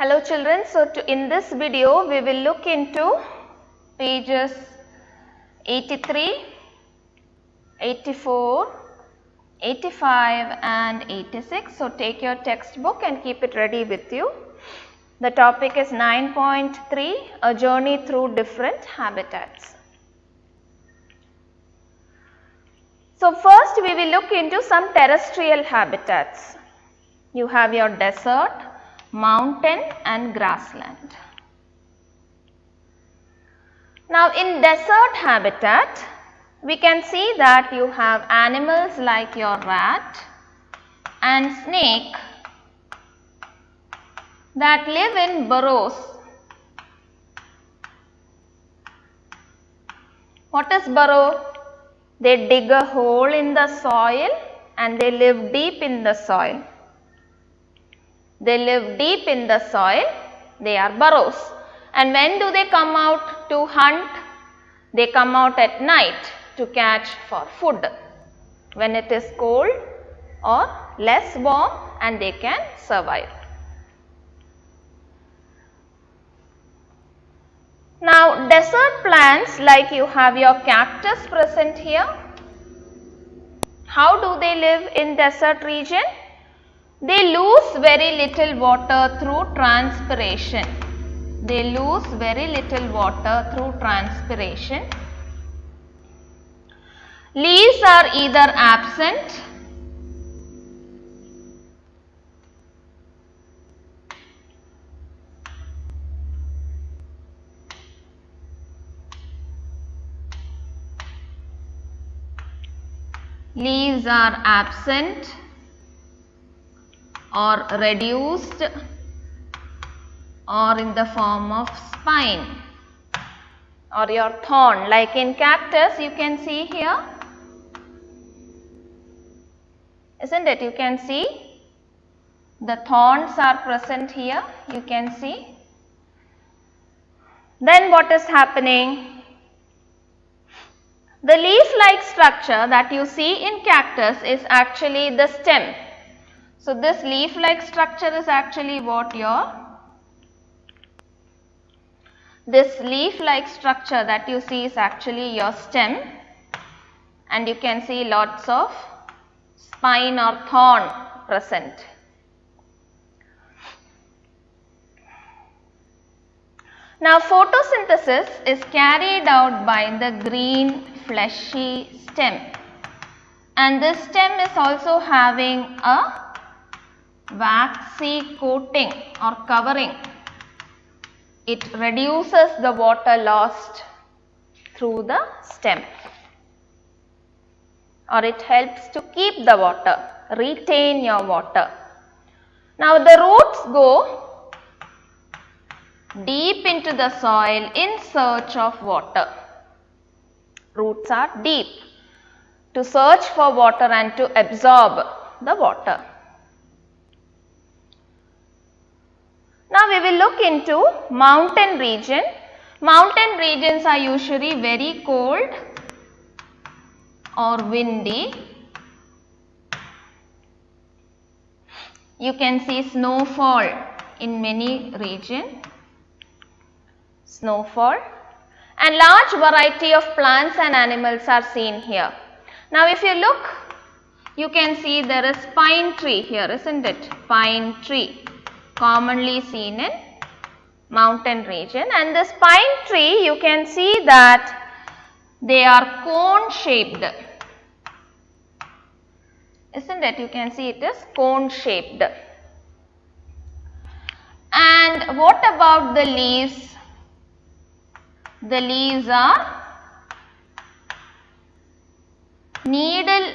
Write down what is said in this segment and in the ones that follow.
Hello children, so in this video we will look into pages 83, 84, 85 and 86. So take your textbook and keep it ready with you. The topic is 9.3, a journey through different habitats. So first we will look into some terrestrial habitats. You have your desert, mountain and grassland. Now in desert habitat, we can see that you have animals like your rat and snake that live in burrows. What is burrow? They dig a hole in the soil and they live deep in the soil. They live deep in the soil, they are burrows. And when do they come out to hunt? They come out at night to catch for food, when it is cold or less warm and they can survive. Now desert plants, like you have your cactus present here. How do they live in desert region? They lose very little water through transpiration. They lose very little water through transpiration. Leaves are either absent or reduced or in the form of spine or your thorn, like in cactus you can see here, isn't it? You can see the thorns are present here, you can see. Then what is happening? The leaf-like structure that you see in cactus is actually the stem. So this leaf-like structure is actually what this leaf-like structure that you see is actually your stem, and you can see lots of spine or thorn present. Now photosynthesis is carried out by the green fleshy stem, and this stem is also having a waxy coating or covering. It reduces the water lost through the stem, or it helps to keep the water, retain your water. Now the roots go deep into the soil in search of water. Roots are deep to search for water and to absorb the water. Now we will look into mountain region. Mountain regions are usually very cold or windy. You can see snowfall in many regions. Snowfall, and large variety of plants and animals are seen here. Now if you look, you can see there is pine tree here, isn't it? Pine tree, commonly seen in mountain region, and this pine tree you can see that they are cone shaped, isn't it? You can see it is cone shaped. And what about the leaves? The leaves are needle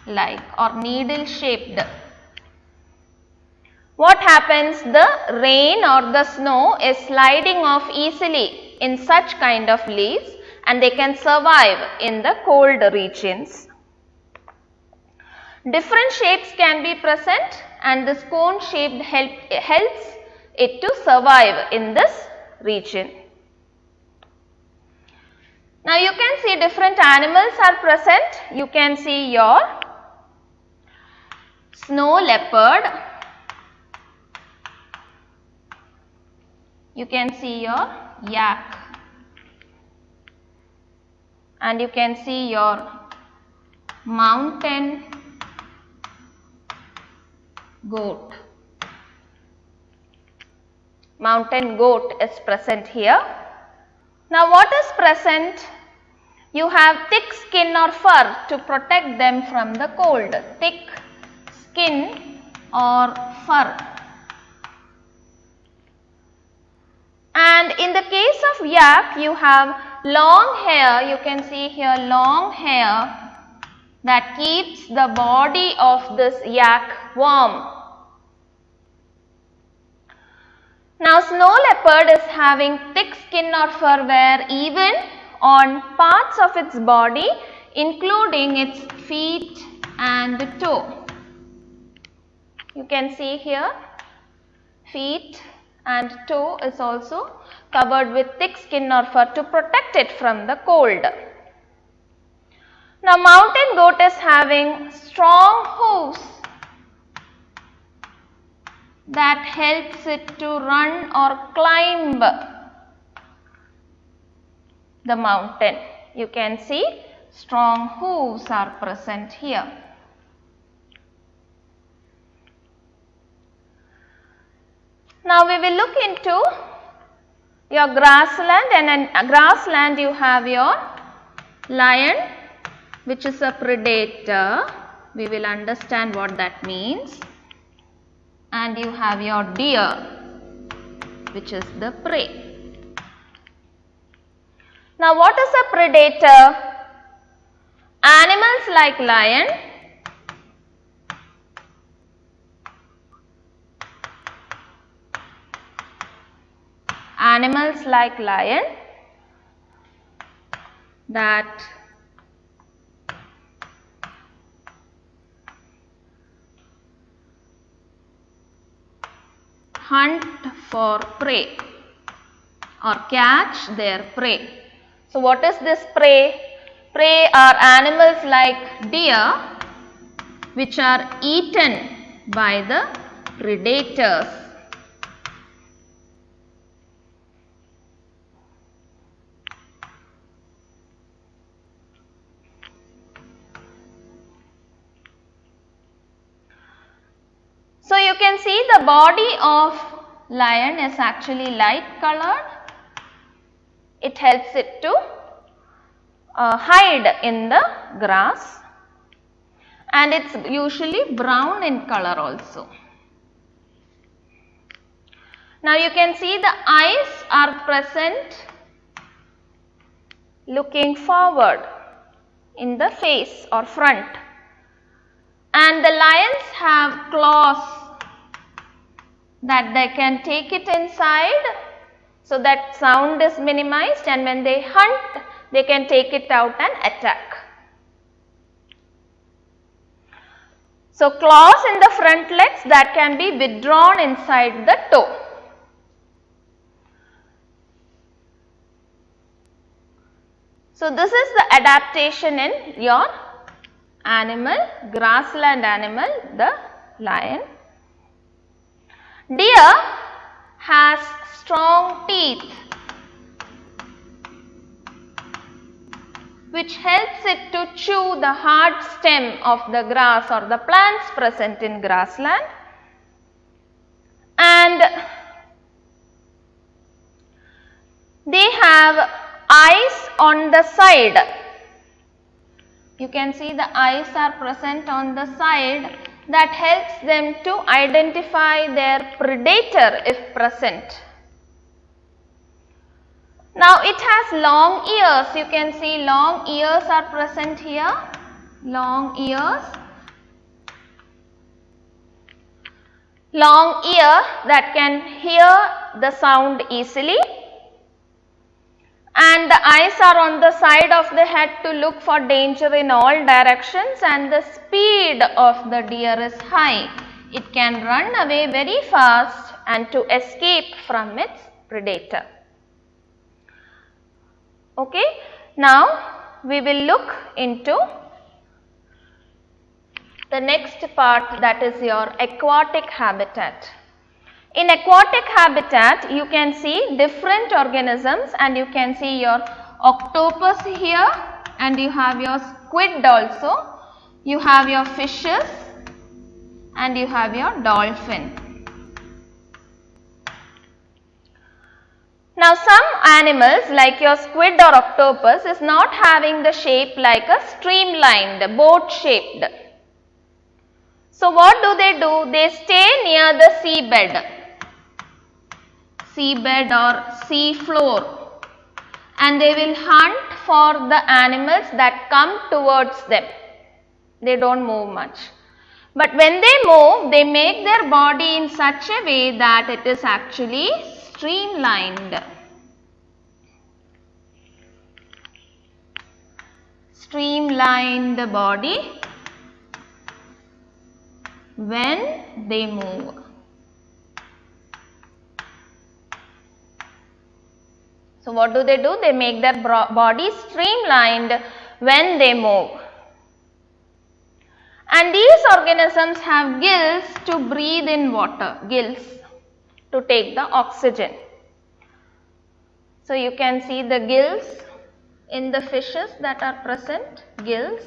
like or needle shaped. What happens? The rain or the snow is sliding off easily in such kind of leaves, and they can survive in the cold regions. Different shapes can be present, and this cone shaped helps it to survive in this region. Now you can see different animals are present. You can see your snow leopard, you can see your yak, and you can see your mountain goat. Mountain goat is present here. Now what is present? You have thick skin or fur to protect them from the cold. Thick skin or fur. And in the case of yak, you have long hair. You can see here long hair that keeps the body of this yak warm. Now snow leopard is having thick skin or fur where even on parts of its body, including its feet and toe. You can see here feet and toe is also covered with thick skin or fur to protect it from the cold. Now mountain goat is having strong hooves that helps it to run or climb the mountain. You can see strong hooves are present here. Now we will look into your grassland, and in grassland you have your lion, which is a predator. We will understand what that means. And you have your deer, which is the prey. Now what is a predator? Animals like lion, that hunt for prey or catch their prey. So what is this prey? Prey are animals like deer which are eaten by the predators. So you can see the body of lion is actually light colored. It helps it to hide in the grass, and it's usually brown in color also. Now you can see the eyes are present looking forward in the face or front, and the lions have claws that they can take it inside, so that sound is minimized, and when they hunt they can take it out and attack. So claws in the front legs that can be withdrawn inside the toe. So this is the adaptation in your animal, grassland animal, the lion. Deer has strong teeth which helps it to chew the hard stem of the grass or the plants present in grassland, and they have eyes on the side. You can see the eyes are present on the side that helps them to identify their predator if present. Now it has long ears. You can see long ears are present here. Long ears. Long ear that can hear the sound easily. And the eyes are on the side of the head to look for danger in all directions, and the speed of the deer is high. It can run away very fast and to escape from its predator. Okay, now we will look into the next part, that is your aquatic habitat. In aquatic habitat, you can see different organisms, and you can see your octopus here, and you have your squid also, you have your fishes, and you have your dolphin. Now, some animals like your squid or octopus is not having the shape like a streamlined, boat shaped. So, what do? They stay near the seabed or sea floor, and they will hunt for the animals that come towards them. They don't move much. But when they move, they make their body in such a way that it is actually streamlined. Streamlined body when they move. So, what do? They make their body streamlined when they move. And these organisms have gills to breathe in water, gills to take the oxygen. So, you can see the gills in the fishes that are present, gills.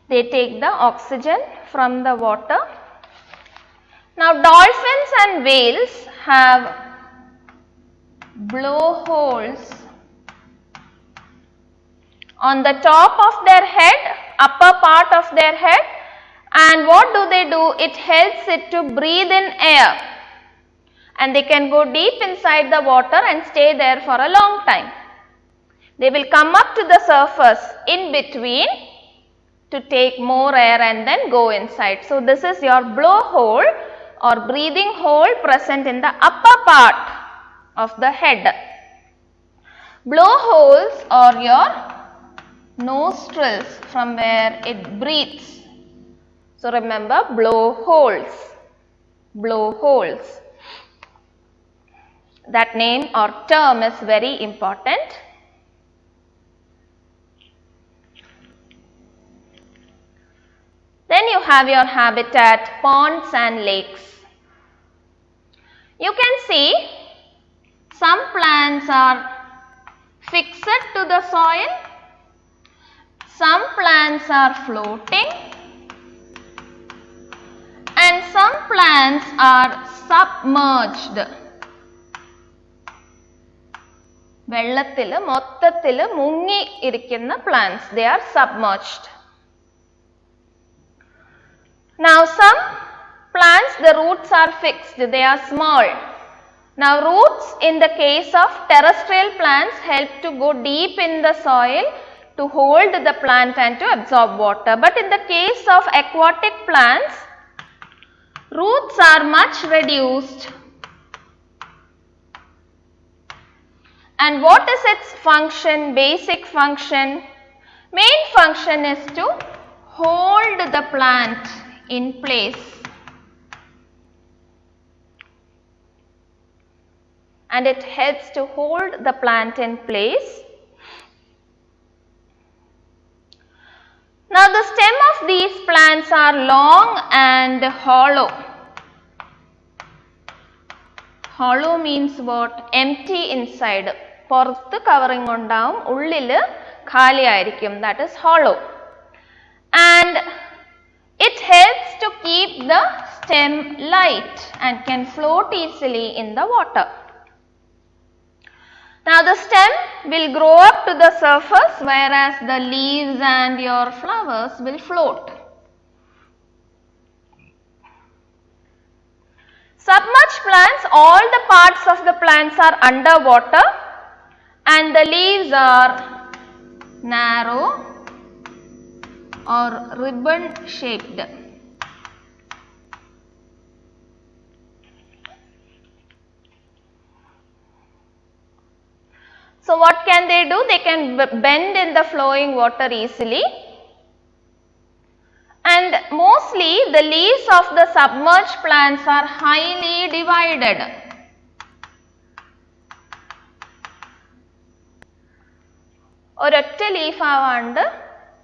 They take the oxygen from the water. Now, dolphins and whales have blowholes on the top of their head, upper part of their head, and what do? It helps it to breathe in air, and they can go deep inside the water and stay there for a long time. They will come up to the surface in between to take more air and then go inside. So, this is your blowhole or breathing hole present in the upper part of the head. Blowholes are your nostrils from where it breathes. So, remember blowholes, blowholes. That name or term is very important. Then you have your habitat, ponds and lakes. You can see some plants are fixed to the soil, some plants are floating, and some plants are submerged. വെള്ളത്തിൽ മൊത്തത്തിൽ മുങ്ങി ഇരിക്കുന്ന plants, they are submerged. Now, some plants, the roots are fixed, they are small. Now, roots in the case of terrestrial plants help to go deep in the soil to hold the plant and to absorb water. But in the case of aquatic plants, roots are much reduced. And what is its function, basic function? Main function is to hold the plant in place. And it helps to hold the plant in place. Now, the stem of these plants are long and hollow. Hollow means what? Empty inside. പുറത്ത് covering ഉണ്ടാവും, ഉള്ളിൽ ഖാലിയായിരിക്കും. That is hollow. And it helps to keep the stem light and can float easily in the water. Now, the stem will grow up to the surface, whereas the leaves and your flowers will float. Submerged plants, all the parts of the plants are underwater and the leaves are narrow or ribbon shaped. So, what can they do? They can bend in the flowing water easily. And mostly the leaves of the submerged plants are highly divided. ഒരൊറ്റ leaf ആവാണ്ട്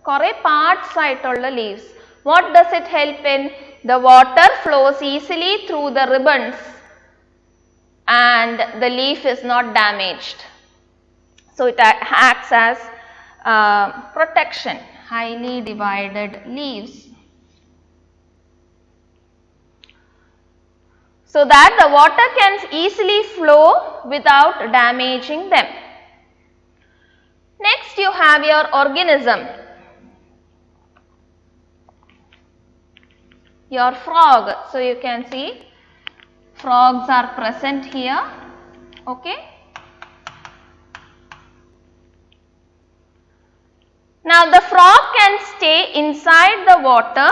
കുറെ parts ആയിട്ടുള്ള leaves. What does it help in? The water flows easily through the ribbons and the leaf is not damaged. So it acts as protection. Highly divided leaves. So that the water can easily flow without damaging them. Next you have your organism. Your frog. So you can see frogs are present here. Okay. Now the frog can stay inside the water,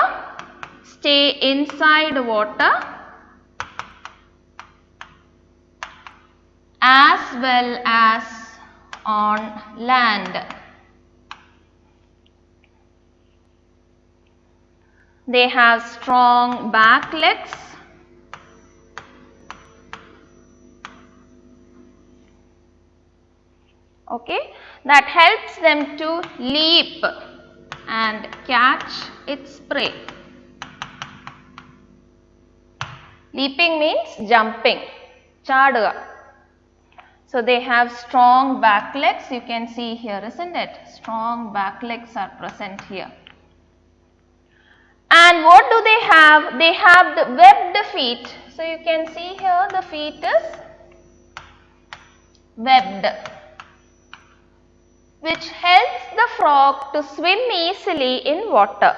as well as on land. They have strong back legs. Okay, that helps them to leap and catch its prey. Leaping means jumping, chaduga. So they have strong back legs, you can see here, isn't it? Strong back legs are present here. And what do they have? They have the webbed feet. So you can see here the feet is webbed, which helps the frog to swim easily in water.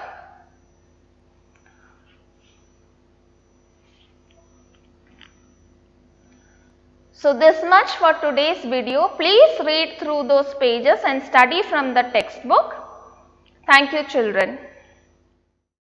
So this much for today's video. Please read through those pages and study from the textbook. Thank you, children.